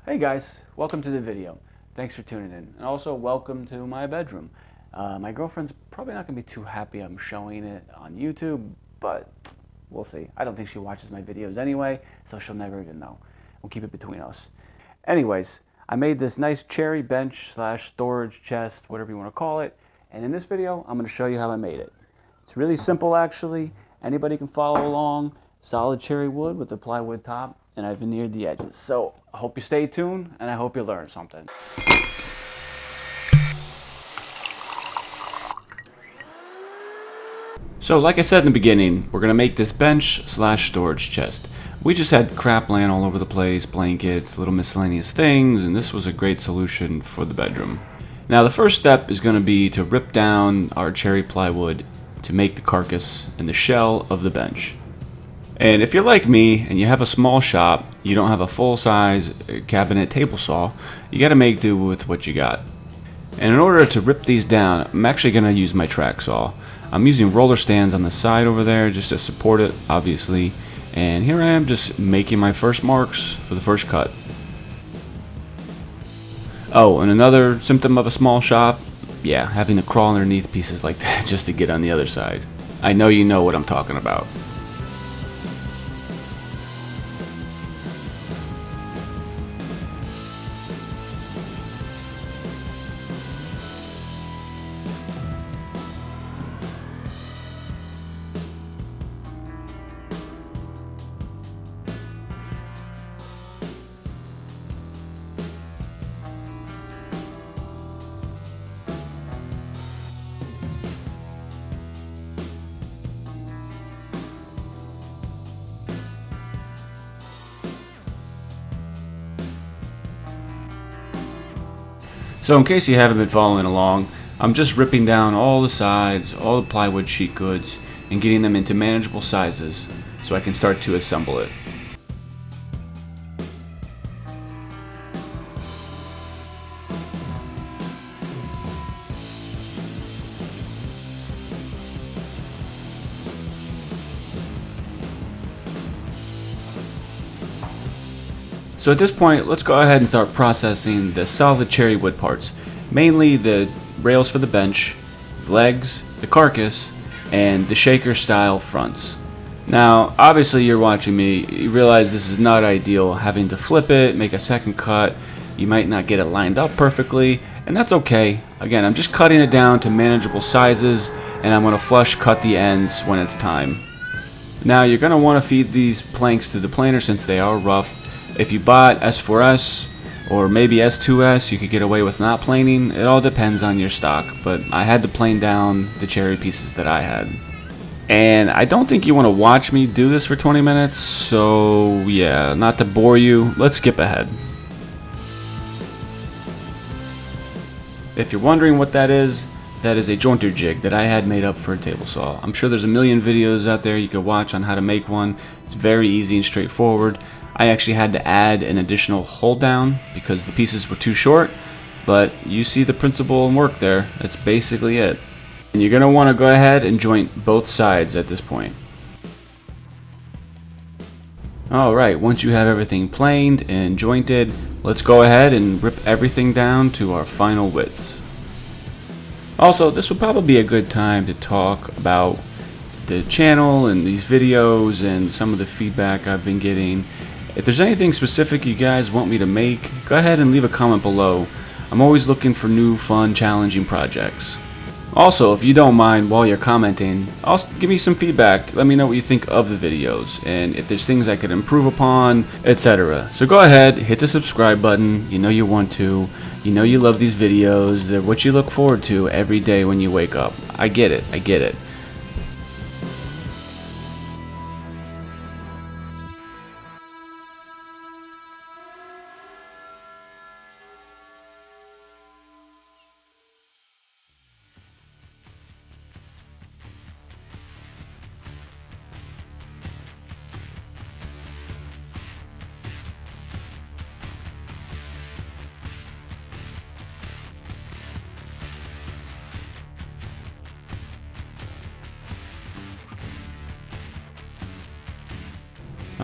Hey guys, welcome to the video. Thanks for tuning in. And also welcome to my bedroom. My girlfriend's probably not going to be too happy I'm showing it on YouTube, but we'll see. I don't think she watches my videos anyway, so she'll never even know. We'll keep it between us. Anyways, I made this nice cherry bench slash storage chest, whatever you want to call it. And in this video, I'm going to show you how I made it. It's really simple actually. Anybody can follow along. Solid cherry wood with a plywood top, and I veneered the edges. So I hope you stay tuned, and I hope you learn something. So like I said in the beginning, we're gonna make this bench slash storage chest. We just had crap laying all over the place, blankets, little miscellaneous things, and this was a great solution for the bedroom. Now the first step is gonna be to rip down our cherry plywood to make the carcass and the shell of the bench. And if you're like me and you have a small shop, you don't have a full-size cabinet table saw, you got to make do with what you got. And in order to rip these down, I'm actually going to use my track saw. I'm using roller stands on the side over there just to support it, obviously. And here I am just making my first marks for the first cut. Oh, and another symptom of a small shop, yeah, having to crawl underneath pieces like that just to get on the other side. I know you know what I'm talking about. So in case you haven't been following along, I'm just ripping down all the sides, all the plywood sheet goods, and getting them into manageable sizes so I can start to assemble it. So at this point, let's go ahead and start processing the solid cherry wood parts. Mainly the rails for the bench, the legs, the carcass, and the shaker style fronts. Now, obviously you're watching me, you realize this is not ideal, having to flip it, make a second cut, you might not get it lined up perfectly, and that's okay. Again, I'm just cutting it down to manageable sizes, and I'm going to flush cut the ends when it's time. Now you're going to want to feed these planks to the planer since they are rough. If you bought S4S or maybe S2S, you could get away with not planing. It all depends on your stock, but I had to plane down the cherry pieces that I had. And I don't think you want to watch me do this for 20 minutes, so yeah, not to bore you, let's skip ahead. If you're wondering what that is a jointer jig that I had made up for a table saw. I'm sure there's a million videos out there you could watch on how to make one. It's very easy and straightforward. I actually had to add an additional hold down because the pieces were too short, but you see the principle and work there. That's basically it. And you're going to want to go ahead and joint both sides at this point. Alright, once you have everything planed and jointed, let's go ahead and rip everything down to our final widths. Also, this would probably be a good time to talk about the channel and these videos and some of the feedback I've been getting. If there's anything specific you guys want me to make, go ahead and leave a comment below. I'm always looking for new, fun, challenging projects. Also, if you don't mind, while you're commenting, also give me some feedback. Let me know what you think of the videos, and if there's things I could improve upon, etc. So go ahead, hit the subscribe button. You know you want to. You know you love these videos. They're what you look forward to every day when you wake up. I get it. I get it.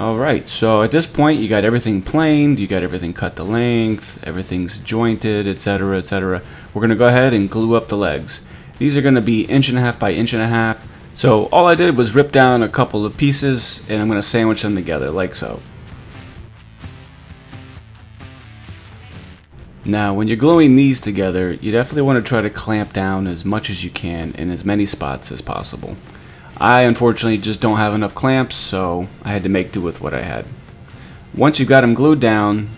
Alright, so at this point you got everything planed, you got everything cut to length, everything's jointed, etc, etc. We're going to go ahead and glue up the legs. These are going to be 1.5 by 1.5 inches. So all I did was rip down a couple of pieces and I'm going to sandwich them together like so. Now when you're gluing these together, you definitely want to try to clamp down as much as you can in as many spots as possible. I unfortunately just don't have enough clamps, so I had to make do with what I had. Once you got them glued down,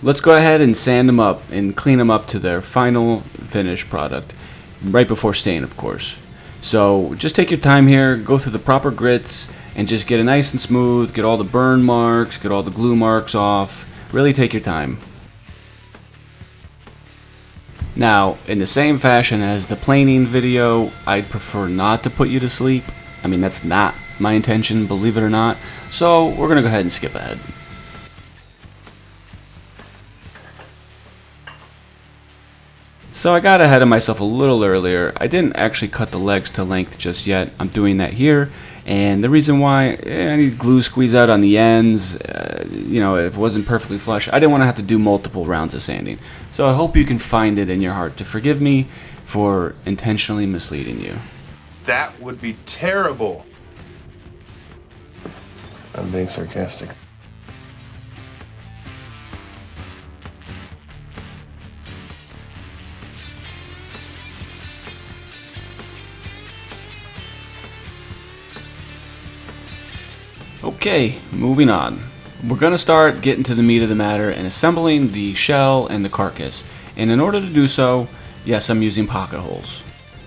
let's go ahead and sand them up and clean them up to their final finished product, right before stain, of course. So just take your time here, go through the proper grits, and just get it nice and smooth, get all the burn marks, get all the glue marks off. Really take your time. Now, in the same fashion as the planing video, I'd prefer not to put you to sleep. I mean, that's not my intention, believe it or not. So we're going to go ahead and skip ahead. So I got ahead of myself a little earlier. I didn't actually cut the legs to length just yet. I'm doing that here. And the reason why, I need glue squeeze out on the ends. You know, if it wasn't perfectly flush, I didn't want to have to do multiple rounds of sanding. So I hope you can find it in your heart to forgive me for intentionally misleading you. That would be terrible. I'm being sarcastic. Okay, moving on. We're going to start getting to the meat of the matter and assembling the shell and the carcass. And in order to do so, yes, I'm using pocket holes.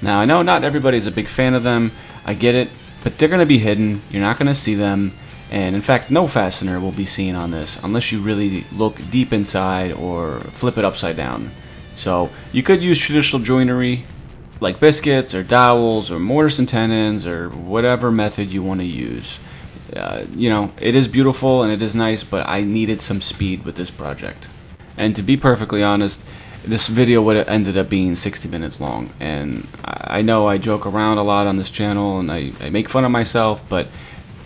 Now I know not everybody's a big fan of them, I get it, but they're going to be hidden, you're not going to see them, and in fact no fastener will be seen on this unless you really look deep inside or flip it upside down. So you could use traditional joinery like biscuits or dowels or mortise and tenons or whatever method you want to use. You know, it is beautiful and it is nice, but I needed some speed with this project. And to be perfectly honest, this video would have ended up being 60 minutes long, and I know I joke around a lot on this channel and I make fun of myself, but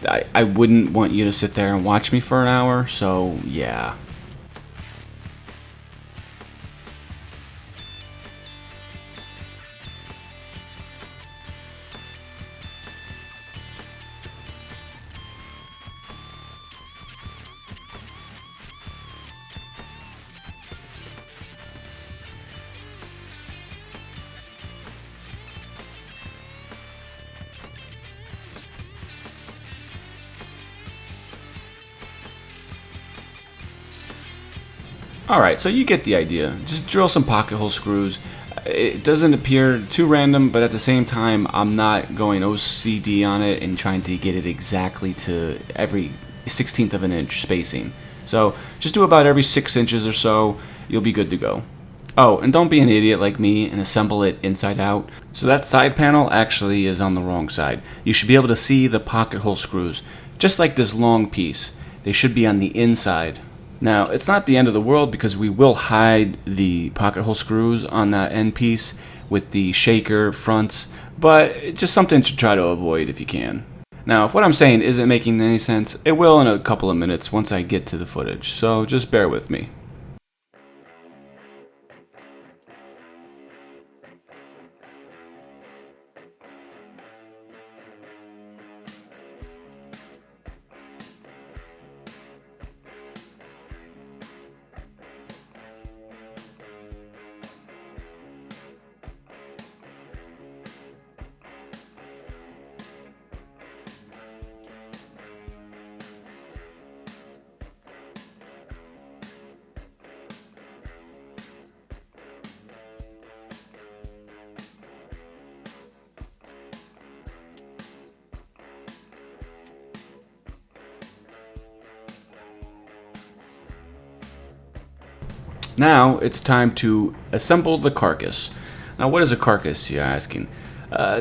I wouldn't want you to sit there and watch me for an hour, so yeah. Alright, so you get the idea. Just drill some pocket hole screws. It doesn't appear too random, but at the same time, I'm not going OCD on it and trying to get it exactly to every 1/16 of an inch spacing. So just do about every 6 inches or so, you'll be good to go. Oh, and don't be an idiot like me and assemble it inside out. So that side panel actually is on the wrong side. You should be able to see the pocket hole screws, just like this long piece. They should be on the inside. Now, it's not the end of the world because we will hide the pocket hole screws on that end piece with the shaker fronts, but it's just something to try to avoid if you can. Now, if what I'm saying isn't making any sense, it will in a couple of minutes once I get to the footage, so just bear with me. Now it's time to assemble the carcass. Now what is a carcass, you're asking?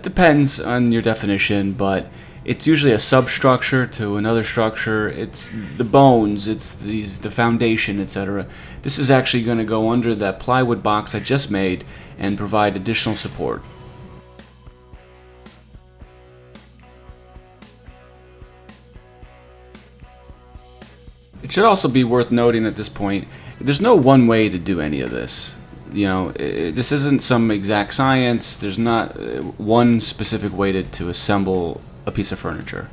Depends on your definition, but it's usually a substructure to another structure. It's the bones, it's the foundation, etc. This is actually going to go under that plywood box I just made and provide additional support. It should also be worth noting at this point, there's no one way to do any of this. You know, this isn't some exact science. There's not one specific way to assemble a piece of furniture.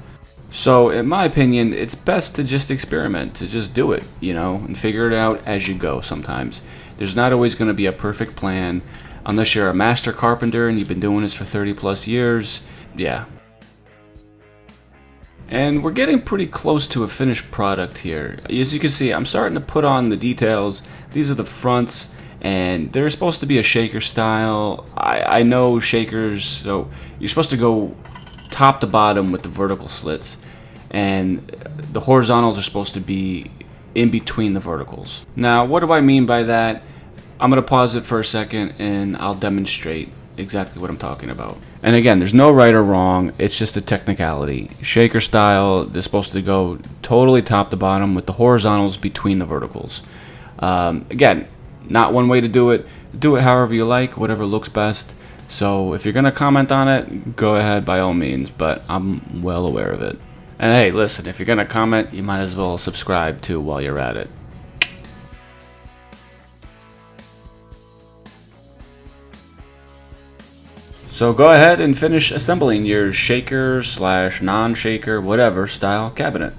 So, in my opinion, it's best to just experiment, to just do it, you know, and figure it out as you go sometimes. There's not always going to be a perfect plan, unless you're a master carpenter and you've been doing this for 30 plus years. Yeah. And we're getting pretty close to a finished product here. As you can see, I'm starting to put on the details. These are the fronts, and they're supposed to be a shaker style. I know shakers, so you're supposed to go top to bottom with the vertical slits, and the horizontals are supposed to be in between the verticals. Now, what do I mean by that? I'm going to pause it for a second and I'll demonstrate exactly what I'm talking about. And again, there's no right or wrong, it's just a technicality. Shaker style, they're supposed to go totally top to bottom with the horizontals between the verticals. Again, not one way to do it. Do it however you like, whatever looks best. So if you're going to comment on it, go ahead by all means, but I'm well aware of it. And hey, listen, if you're going to comment, you might as well subscribe too while you're at it. So go ahead and finish assembling your shaker / non-shaker, whatever style cabinet.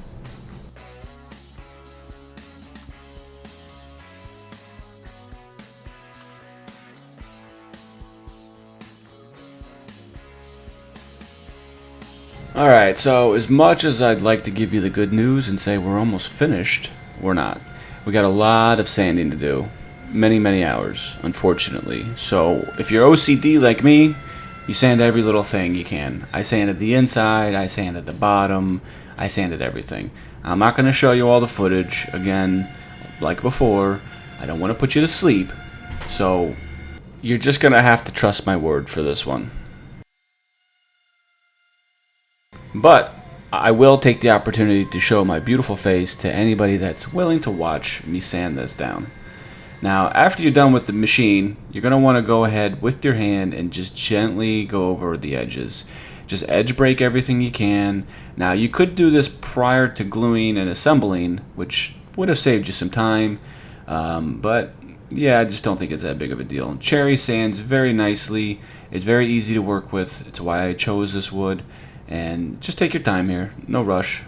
Alright, so as much as I'd like to give you the good news and say we're almost finished, we're not. We got a lot of sanding to do. Many hours, unfortunately. So if you're OCD like me, you sand every little thing you can. I sanded the inside, I sanded the bottom, I sanded everything. I'm not going to show you all the footage. Again, like before, I don't want to put you to sleep. So you're just going to have to trust my word for this one. But I will take the opportunity to show my beautiful face to anybody that's willing to watch me sand this down. Now, after you're done with the machine, you're going to want to go ahead with your hand and just gently go over the edges. Just edge break everything you can. Now, you could do this prior to gluing and assembling, which would have saved you some time. But yeah, I just don't think it's that big of a deal. Cherry sands very nicely. It's very easy to work with. It's why I chose this wood. And just take your time here, no rush.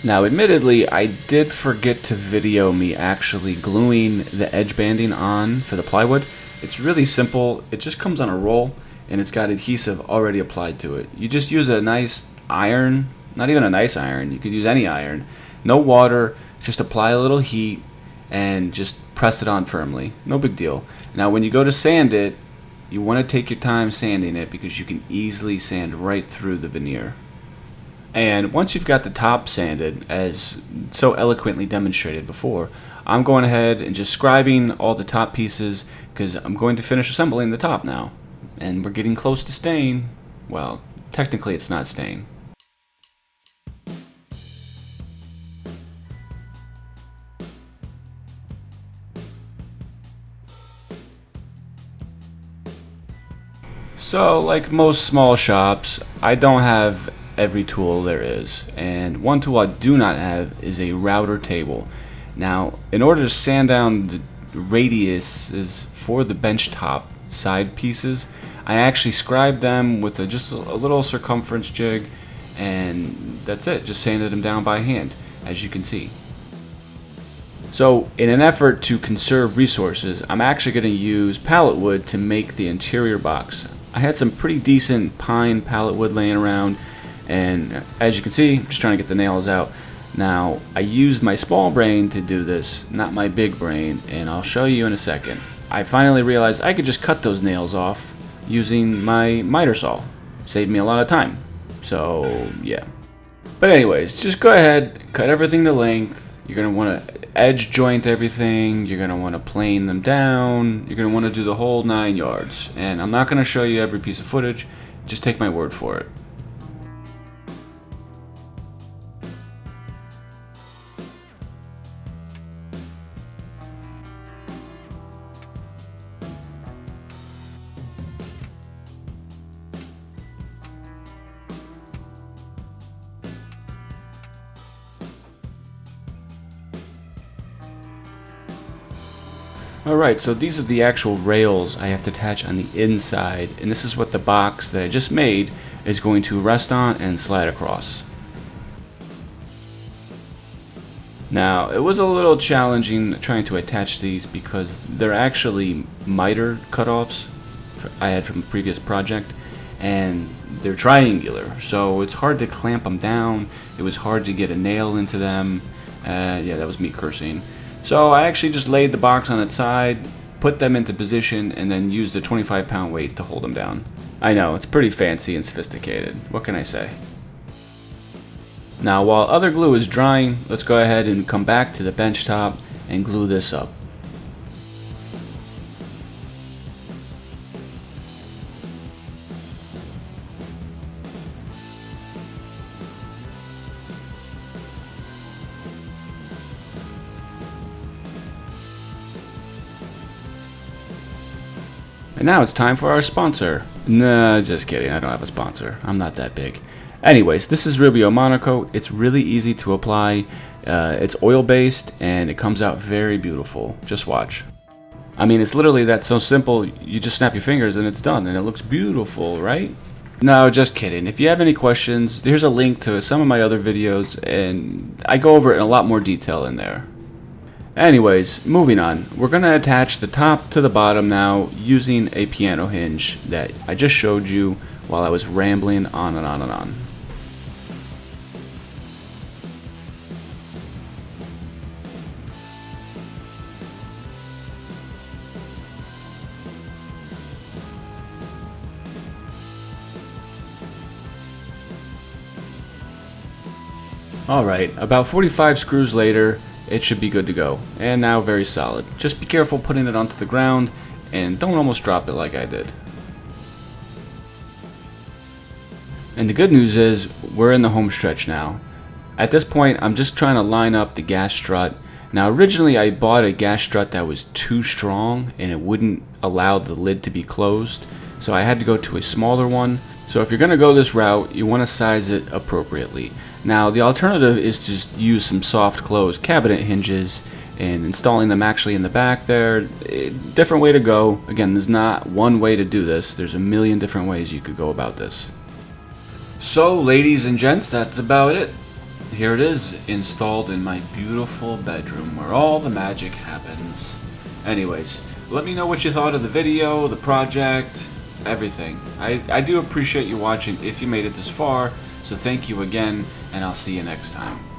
Now, admittedly, I did forget to video me actually gluing the edge banding on for the plywood. It's really simple. It just comes on a roll and it's got adhesive already applied to it. You just use a nice iron, not even a nice iron, you could use any iron. No water, just apply a little heat and just press it on firmly. No big deal. Now, when you go to sand it, you want to take your time sanding it because you can easily sand right through the veneer. And once you've got the top sanded, as so eloquently demonstrated before, I'm going ahead and just scribing all the top pieces because I'm going to finish assembling the top now. And we're getting close to staying. Well, technically it's not staying. So, like most small shops, I don't have every tool there is, and one tool I do not have is a router table. Now, in order to sand down the radiuses for the bench top side pieces, I actually scribed them with just a little circumference jig, and that's it, just sanded them down by hand, as you can see. So, in an effort to conserve resources, I'm actually going to use pallet wood to make the interior box. I had some pretty decent pine pallet wood laying around, and as you can see, I'm just trying to get the nails out. Now, I used my small brain to do this, not my big brain, and I'll show you in a second. I finally realized I could just cut those nails off using my miter saw. Saved me a lot of time. So, yeah. But anyways, just go ahead, cut everything to length. You're going to want to edge joint everything. You're going to want to plane them down. You're going to want to do the whole 9 yards. And I'm not going to show you every piece of footage. Just take my word for it. Alright, so these are the actual rails I have to attach on the inside, and this is what the box that I just made is going to rest on and slide across. Now, it was a little challenging trying to attach these because they're actually miter cutoffs I had from a previous project, and they're triangular, so it's hard to clamp them down. It was hard to get a nail into them. Yeah, that was me cursing. So I actually just laid the box on its side, put them into position, and then used a 25-pound weight to hold them down. I know, it's pretty fancy and sophisticated. What can I say? Now, while other glue is drying, let's go ahead and come back to the bench top and glue this up. And now it's time for our sponsor. Nah, just kidding, I don't have a sponsor. I'm not that big. Anyways, this is Rubio Monocoat. It's really easy to apply. It's oil-based, and it comes out very beautiful. Just watch. I mean, it's literally that so simple. You just snap your fingers and it's done, and it looks beautiful, right? No, just kidding. If you have any questions, there's a link to some of my other videos, and I go over it in a lot more detail in there. Anyways, moving on. We're going to attach the top to the bottom now using a piano hinge that I just showed you while I was rambling on and on and on. Alright, about 45 screws later, it should be good to go, and now very solid. Just be careful putting it onto the ground, and don't almost drop it like I did. And the good news is, we're in the home stretch now. At this point, I'm just trying to line up the gas strut. Now originally I bought a gas strut that was too strong, and it wouldn't allow the lid to be closed, so I had to go to a smaller one. So if you're going to go this route, you want to size it appropriately. Now the alternative is to just use some soft close cabinet hinges and installing them actually in the back there. Different way to go. Again, there's not one way to do this. There's a million different ways you could go about this. So ladies and gents, that's about it. Here it is, installed in my beautiful bedroom where all the magic happens. Anyways, let me know what you thought of the video, the project, everything. I do appreciate you watching if you made it this far, so thank you again, and I'll see you next time.